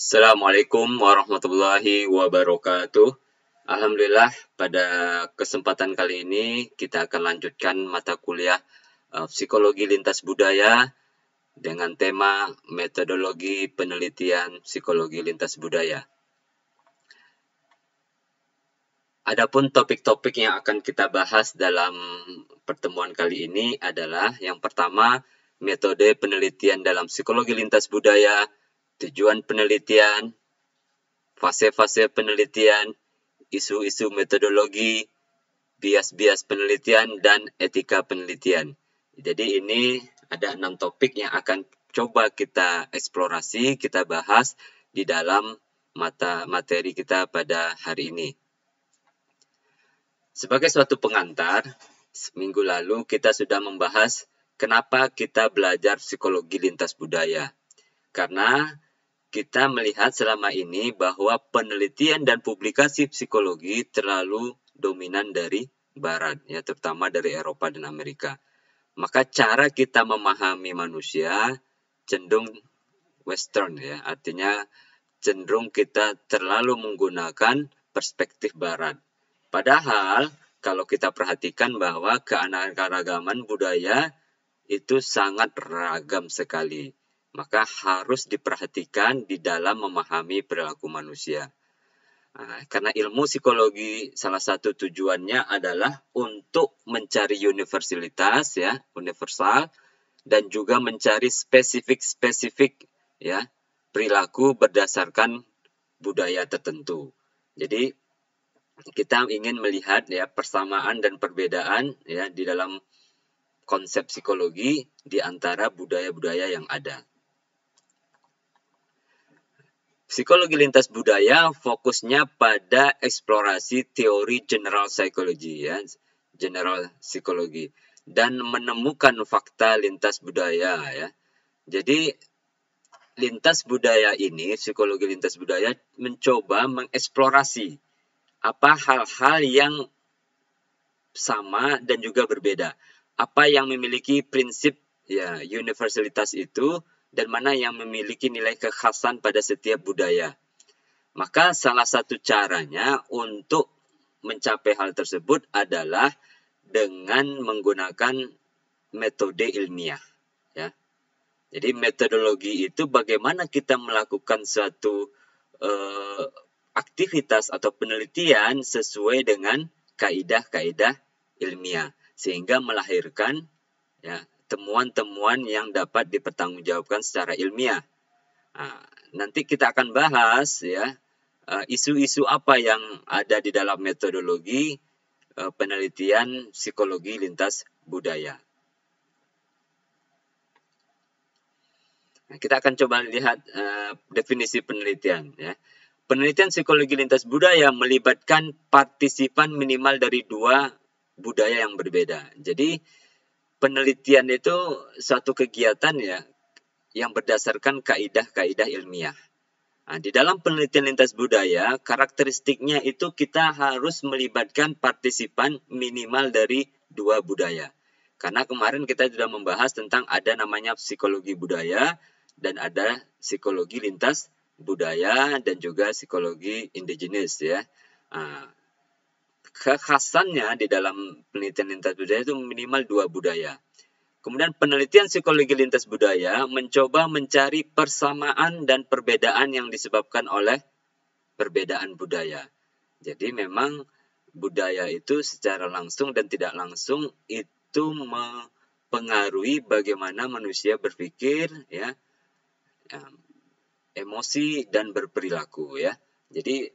Assalamualaikum warahmatullahi wabarakatuh. Alhamdulillah, pada kesempatan kali ini kita akan lanjutkan mata kuliah Psikologi Lintas Budaya dengan tema Metodologi Penelitian Psikologi Lintas Budaya. Adapun topik-topik yang akan kita bahas dalam pertemuan kali ini adalah yang pertama, metode penelitian dalam psikologi lintas budaya, tujuan penelitian, fase-fase penelitian, isu-isu metodologi, bias-bias penelitian, dan etika penelitian. Jadi ini ada 6 topik yang akan coba kita eksplorasi, kita bahas di dalam mata materi kita pada hari ini. Sebagai suatu pengantar, minggu lalu kita sudah membahas kenapa kita belajar psikologi lintas budaya. Karena kita melihat selama ini bahwa penelitian dan publikasi psikologi terlalu dominan dari Barat, ya, terutama dari Eropa dan Amerika. Maka cara kita memahami manusia cenderung Western, ya, artinya cenderung kita terlalu menggunakan perspektif Barat. Padahal kalau kita perhatikan bahwa keanekaragaman budaya itu sangat ragam sekali. Maka harus diperhatikan di dalam memahami perilaku manusia. Karena ilmu psikologi salah satu tujuannya adalah untuk mencari universalitas, ya, universal, dan juga mencari spesifik ya, perilaku berdasarkan budaya tertentu. Jadi kita ingin melihat, ya, persamaan dan perbedaan, ya, di dalam konsep psikologi di antara budaya-budaya yang ada. Psikologi lintas budaya fokusnya pada eksplorasi teori general psychology, ya, general psikologi, dan menemukan fakta lintas budaya, ya. Jadi lintas budaya ini, psikologi lintas budaya mencoba mengeksplorasi apa hal-hal yang sama dan juga berbeda. Apa yang memiliki prinsip, ya, universalitas itu, dan mana yang memiliki nilai kekhasan pada setiap budaya. Maka salah satu caranya untuk mencapai hal tersebut adalah dengan menggunakan metode ilmiah, ya. Jadi metodologi itu bagaimana kita melakukan suatu aktivitas atau penelitian sesuai dengan kaidah-kaidah ilmiah sehingga melahirkan, ya, temuan-temuan yang dapat dipertanggungjawabkan secara ilmiah. Nanti kita akan bahas, ya, isu-isu apa yang ada di dalam metodologi penelitian psikologi lintas budaya. Kita akan coba lihat definisi penelitian, ya. Penelitian psikologi lintas budaya melibatkan partisipan minimal dari 2 budaya yang berbeda. Jadi penelitian itu suatu kegiatan, ya, yang berdasarkan kaidah-kaidah ilmiah. Di dalam penelitian lintas budaya, karakteristiknya itu kita harus melibatkan partisipan minimal dari 2 budaya. Karena kemarin kita sudah membahas tentang ada namanya psikologi budaya dan ada psikologi lintas budaya dan juga psikologi indigenis, ya. Kekhasannya di dalam penelitian lintas budaya itu minimal 2 budaya. Kemudian penelitian psikologi lintas budaya mencoba mencari persamaan dan perbedaan yang disebabkan oleh perbedaan budaya. Jadi memang budaya itu secara langsung dan tidak langsung itu mempengaruhi bagaimana manusia berpikir, ya, emosi dan berperilaku, ya. Jadi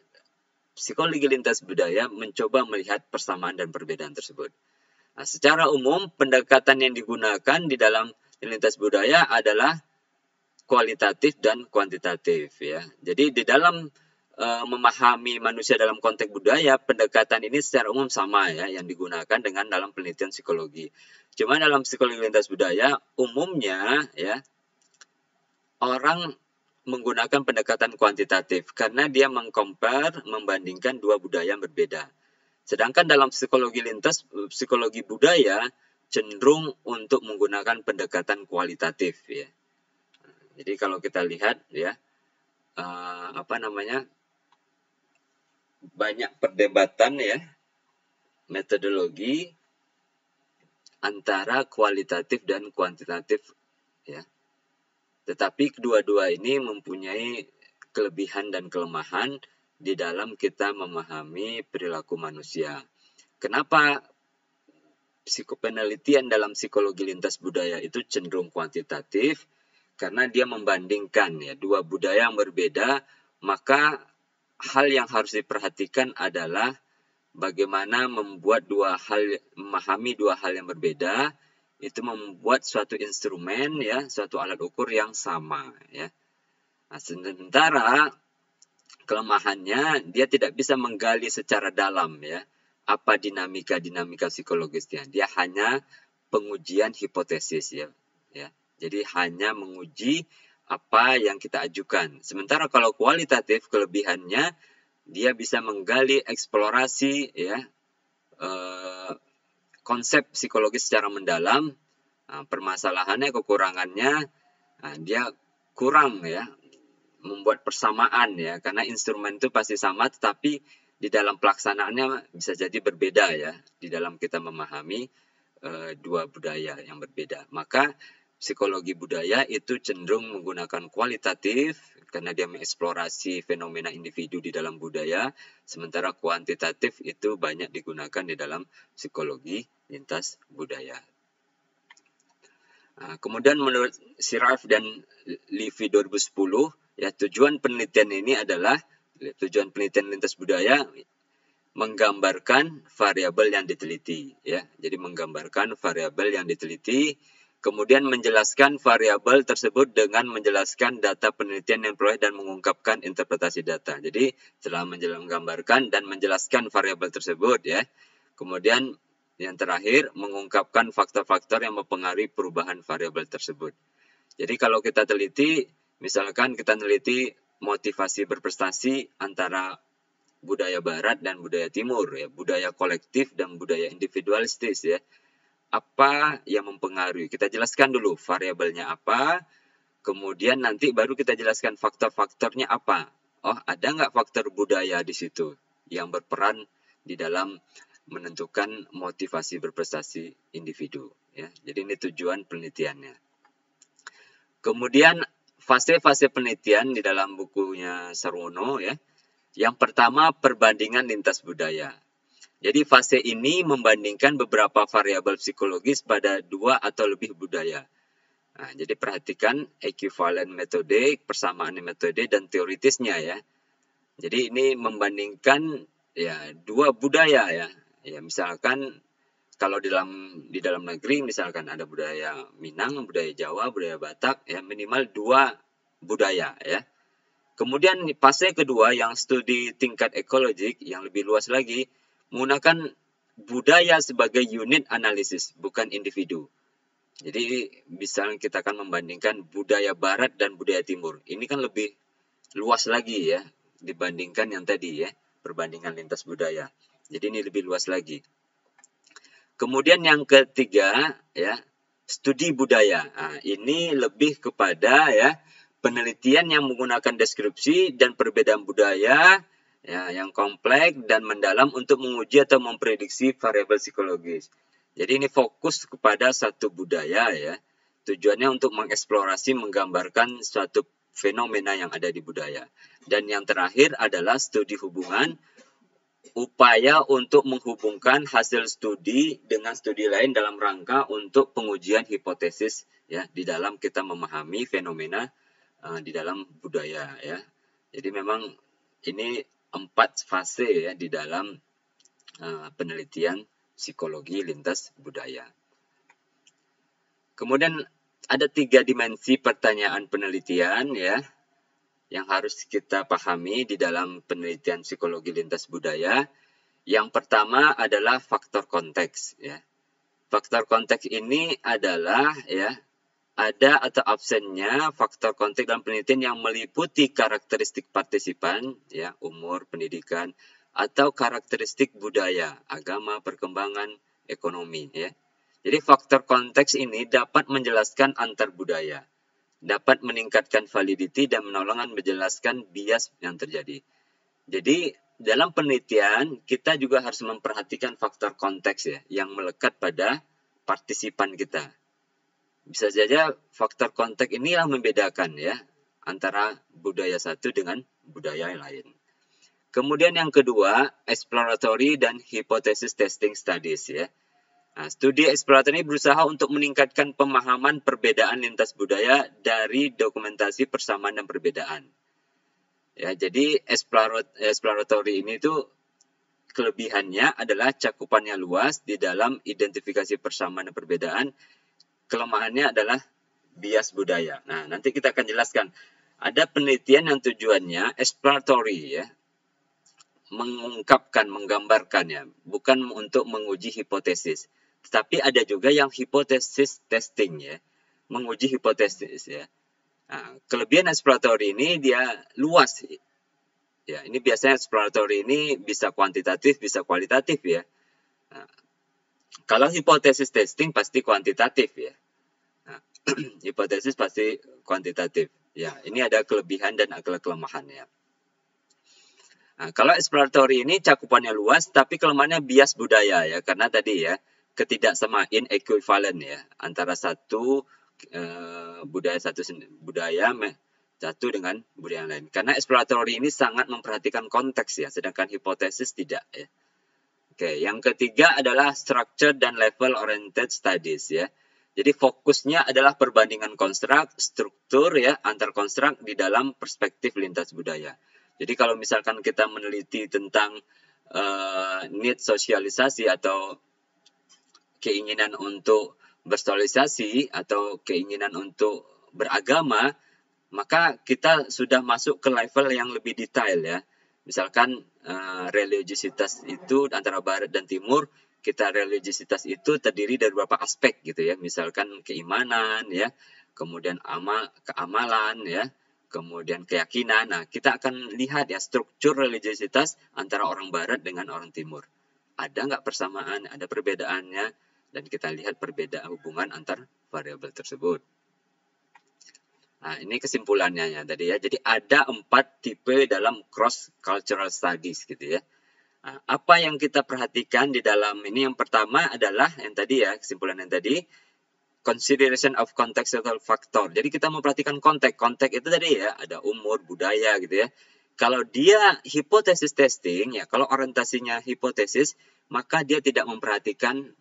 psikologi lintas budaya mencoba melihat persamaan dan perbedaan tersebut. Secara umum pendekatan yang digunakan di dalam lintas budaya adalah kualitatif dan kuantitatif, ya. Jadi di dalam memahami manusia dalam konteks budaya, pendekatan ini secara umum sama, ya, yang digunakan dengan dalam penelitian psikologi. Cuma dalam psikologi lintas budaya umumnya, ya, orang menggunakan pendekatan kuantitatif karena dia membandingkan 2 budaya yang berbeda. Sedangkan dalam psikologi lintas, psikologi budaya cenderung untuk menggunakan pendekatan kualitatif, ya. Jadi kalau kita lihat, ya, banyak perdebatan ya metodologi antara kualitatif dan kuantitatif ya. Tetapi kedua-dua ini mempunyai kelebihan dan kelemahan di dalam kita memahami perilaku manusia. Kenapa penelitian dalam psikologi lintas budaya itu cenderung kuantitatif? Karena dia membandingkan ya dua budaya yang berbeda, maka hal yang harus diperhatikan adalah bagaimana memahami dua hal yang berbeda, itu membuat suatu instrumen ya, suatu alat ukur yang sama ya. Nah, sementara kelemahannya dia tidak bisa menggali secara dalam ya apa dinamika psikologisnya. Dia hanya pengujian hipotesis ya. Jadi hanya menguji apa yang kita ajukan. Sementara kalau kualitatif kelebihannya dia bisa menggali eksplorasi ya konsep psikologis secara mendalam. Permasalahannya, kekurangannya dia kurang ya membuat persamaan ya, karena instrumen itu pasti sama tetapi di dalam pelaksanaannya bisa jadi berbeda ya di dalam kita memahami dua budaya yang berbeda. Maka psikologi budaya itu cenderung menggunakan kualitatif karena dia mengeksplorasi fenomena individu di dalam budaya, sementara kuantitatif itu banyak digunakan di dalam psikologi lintas budaya. Kemudian menurut Siraf dan Levy 2010, ya tujuan penelitian lintas budaya menggambarkan variabel yang diteliti ya. Jadi menggambarkan variabel yang diteliti, kemudian menjelaskan variabel tersebut dengan menjelaskan data penelitian yang diperoleh dan mengungkapkan interpretasi data. Jadi setelah menggambarkan dan menjelaskan variabel tersebut ya, kemudian yang terakhir mengungkapkan faktor-faktor yang mempengaruhi perubahan variabel tersebut. Jadi kalau kita teliti, misalkan kita teliti motivasi berprestasi antara budaya barat dan budaya timur ya, budaya kolektif dan budaya individualistis ya. Apa yang mempengaruhi? Kita jelaskan dulu variabelnya apa, kemudian nanti baru kita jelaskan faktor-faktornya apa. Oh, ada nggak faktor budaya di situ yang berperan di dalam menentukan motivasi berprestasi individu ya. Jadi ini tujuan penelitiannya. Kemudian fase-fase penelitian di dalam bukunya Sarwono ya. Yang pertama, perbandingan lintas budaya. Jadi fase ini membandingkan beberapa variabel psikologis pada dua atau lebih budaya. Nah, jadi perhatikan equivalent metode, persamaan metode dan teoritisnya ya. Jadi ini membandingkan ya dua budaya ya. Ya misalkan kalau di dalam negeri misalkan ada budaya Minang, budaya Jawa, budaya Batak ya, minimal dua budaya ya. Kemudian fase kedua yang studi tingkat ekologik yang lebih luas lagi menggunakan budaya sebagai unit analisis, bukan individu. Jadi misalnya kita akan membandingkan budaya barat dan budaya timur. Ini kan lebih luas lagi ya dibandingkan yang tadi ya, perbandingan lintas budaya. Jadi ini lebih luas lagi. Kemudian yang ketiga ya, studi budaya. Nah, ini lebih kepada ya penelitian yang menggunakan deskripsi dan perbedaan budaya ya, yang kompleks dan mendalam untuk menguji atau memprediksi variabel psikologis. Jadi ini fokus kepada satu budaya ya. Tujuannya untuk mengeksplorasi, menggambarkan suatu fenomena yang ada di budaya. Dan yang terakhir adalah studi hubungan, upaya untuk menghubungkan hasil studi dengan studi lain dalam rangka untuk pengujian hipotesis ya di dalam kita memahami fenomena di dalam budaya ya. Jadi memang ini 4 fase ya di dalam penelitian psikologi lintas budaya. Kemudian ada 3 dimensi pertanyaan penelitian ya yang harus kita pahami di dalam penelitian psikologi lintas budaya. Yang pertama adalah faktor konteks ya. Faktor konteks ini adalah ya ada atau absennya faktor konteks dalam penelitian yang meliputi karakteristik partisipan, ya, umur, pendidikan, atau karakteristik budaya, agama, perkembangan, ekonomi. Ya. Jadi faktor konteks ini dapat menjelaskan antar budaya. dapat meningkatkan validity dan menolong menjelaskan bias yang terjadi. Jadi dalam penelitian kita juga harus memperhatikan faktor konteks ya yang melekat pada partisipan kita. Bisa saja faktor konteks inilah membedakan ya antara budaya satu dengan budaya lain. Kemudian yang kedua, exploratory dan hypothesis testing studies ya. Nah, studi eksploratory ini berusaha untuk meningkatkan pemahaman perbedaan lintas budaya dari dokumentasi persamaan dan perbedaan. Ya, jadi exploratory ini tuh kelebihannya adalah cakupannya luas di dalam identifikasi persamaan dan perbedaan. Kelemahannya adalah bias budaya. Nah, nanti kita akan jelaskan. Ada penelitian yang tujuannya exploratory ya, mengungkapkan, menggambarkan ya, bukan untuk menguji hipotesis. Tetapi ada juga yang hipotesis testing ya, menguji hipotesis ya. Nah, kelebihan exploratory ini dia luas. Ya, ini biasanya exploratory ini bisa kuantitatif, bisa kualitatif ya. Nah, kalau hipotesis testing pasti kuantitatif ya. Nah, hipotesis pasti kuantitatif. Ya, ini ada kelebihan dan ada kelemahannya. Nah, kalau exploratory ini cakupannya luas, tapi kelemahannya bias budaya ya, karena tadi ya ketidaksamaan equivalent ya antara satu budaya satu dengan budaya yang lain. Karena exploratory ini sangat memperhatikan konteks ya, sedangkan hipotesis tidak ya. Oke, yang ketiga adalah structure dan level oriented studies ya. Jadi fokusnya adalah perbandingan konstruk, struktur ya antar konstruk di dalam perspektif lintas budaya. Jadi kalau misalkan kita meneliti tentang need sosialisasi atau keinginan untuk bersosialisasi atau keinginan untuk beragama, maka kita sudah masuk ke level yang lebih detail ya. Misalkan religiositas itu antara barat dan timur, kita religiositas itu terdiri dari beberapa aspek gitu ya. Misalkan keimanan ya, kemudian keamalan ya, kemudian keyakinan. Nah, kita akan lihat ya struktur religiositas antara orang barat dengan orang timur. Ada nggak persamaan, ada perbedaannya, dan kita lihat perbedaan hubungan antar variabel tersebut. Nah, ini kesimpulannya ya tadi ya. Jadi ada 4 tipe dalam cross cultural studies gitu ya. Nah, apa yang kita perhatikan di dalam ini yang pertama adalah yang tadi ya, kesimpulan yang tadi, consideration of contextual factor. Jadi kita memperhatikan konteks. Konteks itu tadi ya, ada umur, budaya gitu ya. Kalau dia hipotesis testing ya, kalau orientasinya hipotesis, maka dia tidak memperhatikan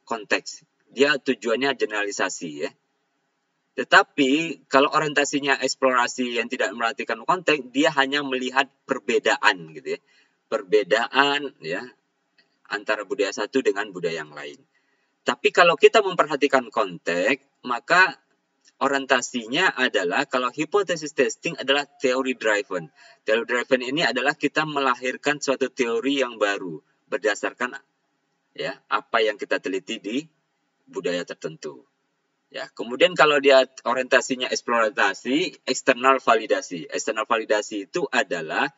konteks. Dia tujuannya generalisasi ya. Tetapi kalau orientasinya eksplorasi yang tidak memperhatikan konteks, dia hanya melihat perbedaan gitu ya. Perbedaan ya antara budaya satu dengan budaya yang lain. Tapi kalau kita memperhatikan konteks, maka orientasinya adalah kalau hipotesis testing adalah teori driven. Teori driven ini adalah kita melahirkan suatu teori yang baru berdasarkan ya apa yang kita teliti di budaya tertentu. Ya, kemudian kalau dia orientasinya eksplorasi, eksternal validasi. Eksternal validasi itu adalah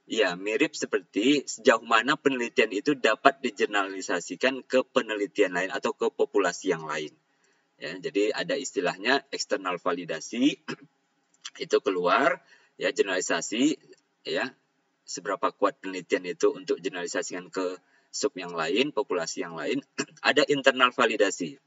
ya mirip seperti sejauh mana penelitian itu dapat digeneralisasikan ke penelitian lain atau ke populasi yang lain. Ya, jadi ada istilahnya eksternal validasi itu keluar ya generalisasi ya seberapa kuat penelitian itu untuk generalisasikan ke sub yang lain, populasi yang lain. Ada internal validasi.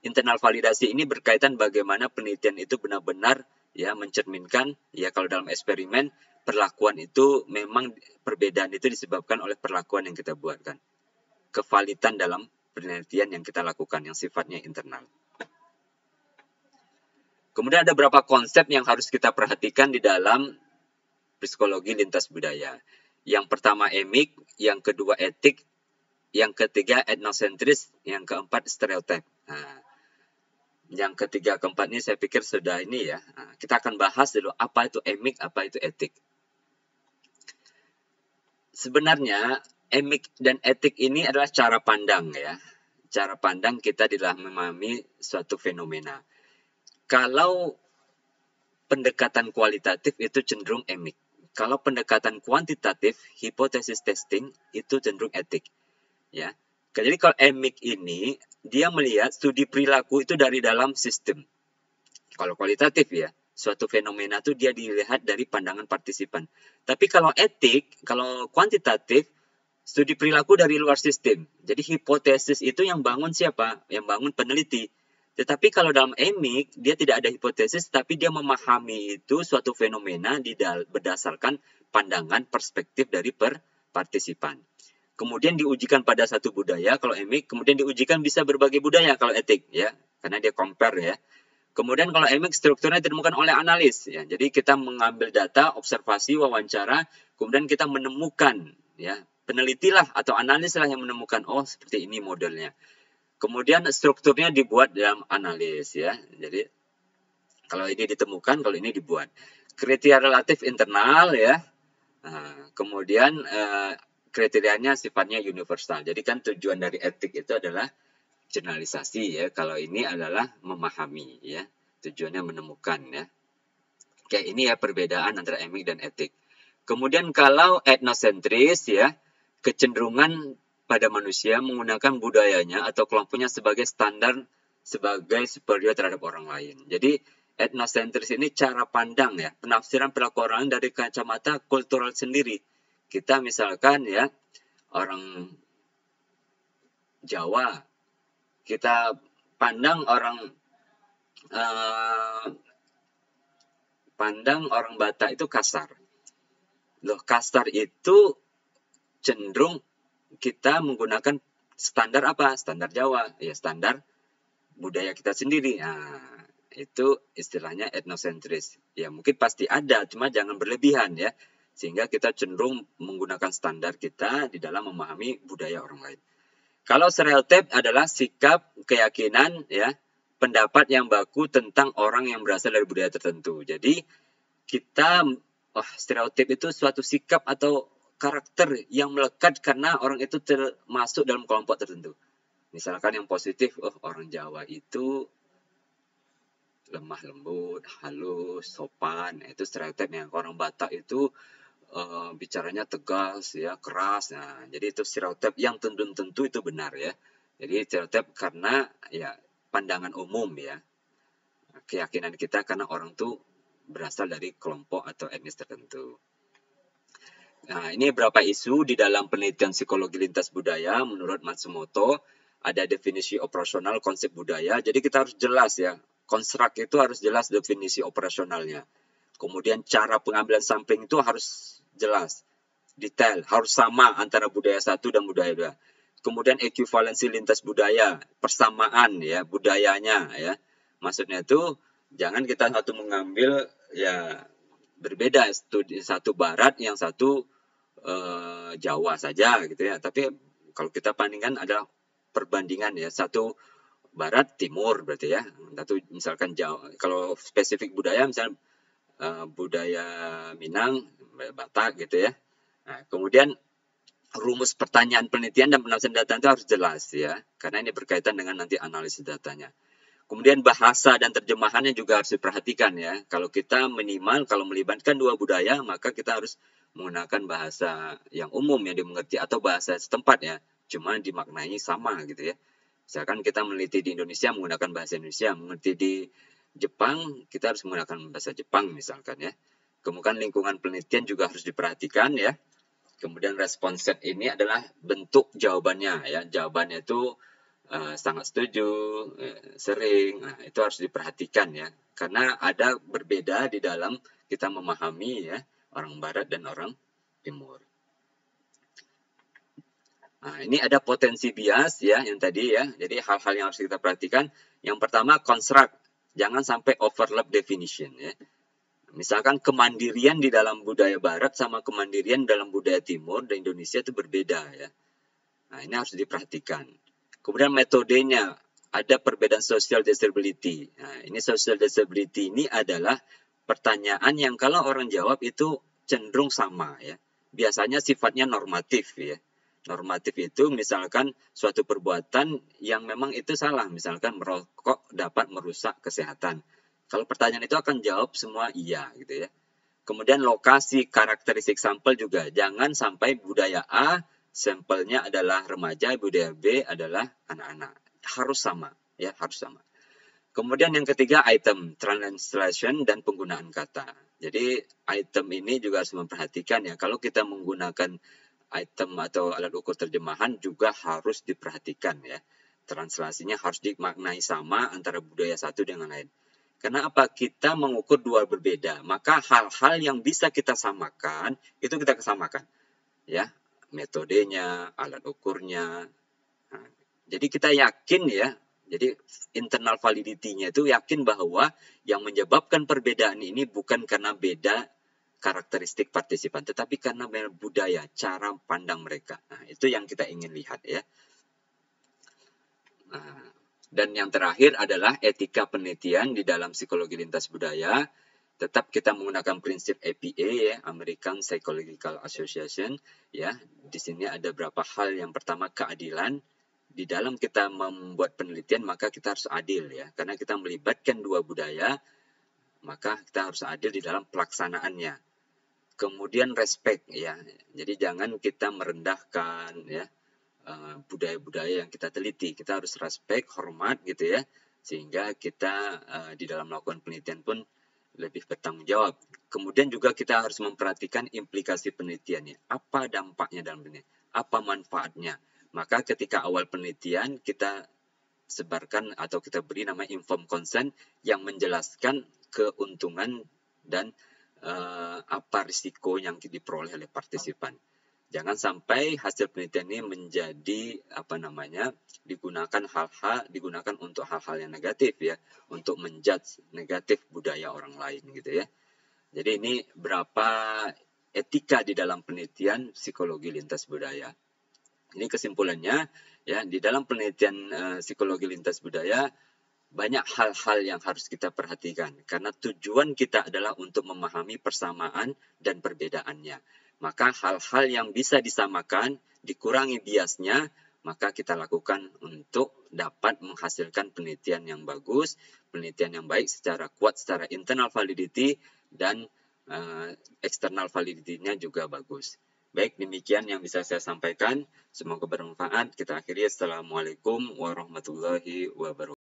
Internal validasi ini berkaitan bagaimana penelitian itu benar-benar ya mencerminkan ya kalau dalam eksperimen perlakuan itu memang perbedaan itu disebabkan oleh perlakuan yang kita buatkan. Kevalitan dalam penelitian yang kita lakukan yang sifatnya internal. Kemudian ada beberapa konsep yang harus kita perhatikan di dalam psikologi lintas budaya. Yang pertama emik, yang kedua etik, yang ketiga etnosentris, yang keempat stereotip. Nah, yang ketiga keempat ini saya pikir sudah ini ya. Nah, kita akan bahas dulu apa itu emik, apa itu etik. Sebenarnya emik dan etik ini adalah cara pandang ya. Cara pandang kita dalam memahami suatu fenomena. Kalau pendekatan kualitatif itu cenderung emik. Kalau pendekatan kuantitatif, hipotesis testing itu cenderung etik. Ya. Jadi kalau emik ini dia melihat studi perilaku itu dari dalam sistem. Kalau kualitatif ya, suatu fenomena itu dia dilihat dari pandangan partisipan. Tapi kalau etik, kalau kuantitatif, studi perilaku dari luar sistem. Jadi hipotesis itu yang bangun siapa? Yang bangun peneliti. Tetapi kalau dalam emik, dia tidak ada hipotesis, tapi dia memahami itu suatu fenomena berdasarkan pandangan perspektif dari partisipan. Kemudian diujikan pada satu budaya, kalau emik, kemudian diujikan bisa berbagai budaya kalau etik, ya, karena dia compare ya. Kemudian kalau emik strukturnya ditemukan oleh analis, ya. Jadi kita mengambil data, observasi, wawancara, kemudian kita menemukan, ya, penelitilah atau analislah yang menemukan, oh seperti ini modelnya. Kemudian strukturnya dibuat dalam analis, ya. Jadi kalau ini ditemukan, kalau ini dibuat. Kriteria relatif internal, ya. Nah, kemudian kriterianya sifatnya universal. Jadi kan tujuan dari etik itu adalah generalisasi, ya. Kalau ini adalah memahami, ya. Tujuannya menemukan, ya. Kayak ini ya perbedaan antara emik dan etik. Kemudian kalau etnosentris, ya, kecenderungan pada manusia menggunakan budayanya atau kelompoknya sebagai standar, sebagai superior terhadap orang lain. Jadi etnosentris ini cara pandang, ya, penafsiran perilaku orang lain dari kacamata kultural sendiri. Kita misalkan, ya, orang Jawa, kita pandang orang Batak itu kasar. Loh, kasar itu cenderung kita menggunakan standar apa? Standar Jawa, ya standar budaya kita sendiri. Nah, itu istilahnya etnosentris. Ya mungkin pasti ada, cuma jangan berlebihan ya. Sehingga kita cenderung menggunakan standar kita di dalam memahami budaya orang lain. Kalau stereotip adalah sikap, keyakinan, ya, pendapat yang baku tentang orang yang berasal dari budaya tertentu. Jadi kita stereotip itu suatu sikap atau karakter yang melekat karena orang itu termasuk dalam kelompok tertentu. Misalkan yang positif, orang Jawa itu lemah lembut, halus, sopan. Itu stereotipnya. Orang Batak itu bicaranya tegas, ya, keras. Nah, jadi itu stereotip yang tentu itu benar ya. Jadi stereotip karena ya pandangan umum ya. Keyakinan kita karena orang tuh berasal dari kelompok atau etnis tertentu. Nah, ini beberapa isu di dalam penelitian psikologi lintas budaya menurut Matsumoto. Ada definisi operasional konsep budaya. Jadi kita harus jelas ya. Konstruk itu harus jelas definisi operasionalnya. Kemudian cara pengambilan sampling itu harus jelas, detail, harus sama antara budaya satu dan budaya dua. Kemudian ekuivalensi lintas budaya, persamaan ya budayanya ya. Maksudnya itu jangan kita satu mengambil ya berbeda, satu barat yang satu Jawa saja gitu ya. Tapi kalau kita bandingkan adalah perbandingan ya, satu barat timur berarti ya. Satu misalkan Jawa, kalau spesifik budaya misalnya budaya Minang, Batak gitu ya. Nah, kemudian rumus pertanyaan penelitian dan penafsiran data itu harus jelas ya, karena ini berkaitan dengan nanti analisis datanya. Kemudian bahasa dan terjemahannya juga harus diperhatikan ya. Kalau kita minimal kalau melibatkan dua budaya, maka kita harus menggunakan bahasa yang umum yang dimengerti atau bahasa setempat ya, cuma dimaknai sama gitu ya. Misalkan kita meneliti di Indonesia menggunakan bahasa Indonesia, mengerti di Jepang, kita harus menggunakan bahasa Jepang misalkan ya. Kemudian lingkungan penelitian juga harus diperhatikan ya. Kemudian respon set ini adalah bentuk jawabannya ya. Jawabannya itu sangat setuju, sering, nah, itu harus diperhatikan ya. Karena ada berbeda di dalam kita memahami ya orang Barat dan orang Timur. Nah, ini ada potensi bias ya yang tadi ya. Jadi hal-hal yang harus kita perhatikan. Yang pertama construct. Jangan sampai overlap definition ya. Misalkan kemandirian di dalam budaya barat sama kemandirian dalam budaya timur dan Indonesia itu berbeda ya. Nah, ini harus diperhatikan. Kemudian metodenya, ada perbedaan social disability. Nah, ini social disability ini adalah pertanyaan yang kalau orang jawab itu cenderung sama ya. Biasanya sifatnya normatif ya. Normatif itu misalkan suatu perbuatan yang memang itu salah, misalkan merokok dapat merusak kesehatan. Kalau pertanyaan itu akan jawab semua iya gitu ya. Kemudian lokasi karakteristik sampel juga jangan sampai budaya A sampelnya adalah remaja, budaya B adalah anak-anak. Harus sama ya, harus sama. Kemudian yang ketiga item, translation dan penggunaan kata. Jadi item ini juga harus memperhatikan ya, kalau kita menggunakan item atau alat ukur terjemahan juga harus diperhatikan ya. Translasinya harus dimaknai sama antara budaya satu dengan lain. Karena apa? Kita mengukur dua berbeda, maka hal-hal yang bisa kita samakan, itu kita kesamakan. Ya, metodenya, alat ukurnya. Nah, jadi kita yakin ya, jadi internal validity-nya itu yakin bahwa yang menyebabkan perbedaan ini bukan karena beda karakteristik partisipan, tetapi karena budaya, cara pandang mereka. Nah, itu yang kita ingin lihat ya. Nah, dan yang terakhir adalah etika penelitian di dalam psikologi lintas budaya. Tetap kita menggunakan prinsip APA ya, American Psychological Association ya. Di sini ada beberapa hal. Yang pertama, keadilan. Di dalam kita membuat penelitian maka kita harus adil ya, karena kita melibatkan dua budaya, maka kita harus adil di dalam pelaksanaannya. Kemudian respect ya, jadi jangan kita merendahkan ya budaya-budaya yang kita teliti. Kita harus respect, hormat gitu ya, sehingga kita di dalam melakukan penelitian pun lebih bertanggung jawab. Kemudian juga kita harus memperhatikan implikasi penelitiannya. Apa dampaknya dalam penelitian? Apa manfaatnya? Maka ketika awal penelitian kita sebarkan atau kita beri nama informed consent yang menjelaskan keuntungan dan apa risiko yang diperoleh oleh partisipan. Jangan sampai hasil penelitian ini menjadi digunakan untuk hal-hal yang negatif ya, untuk menjudge negatif budaya orang lain gitu ya. Jadi ini berapa etika di dalam penelitian psikologi lintas budaya. Ini kesimpulannya ya, di dalam penelitian psikologi lintas budaya banyak hal-hal yang harus kita perhatikan karena tujuan kita adalah untuk memahami persamaan dan perbedaannya. Maka hal-hal yang bisa disamakan, dikurangi biasnya, maka kita lakukan untuk dapat menghasilkan penelitian yang bagus, penelitian yang baik secara kuat, secara internal validity dan external validity-nya juga bagus. Baik, demikian yang bisa saya sampaikan. Semoga bermanfaat. Kita akhiri. Assalamualaikum warahmatullahi wabarakatuh.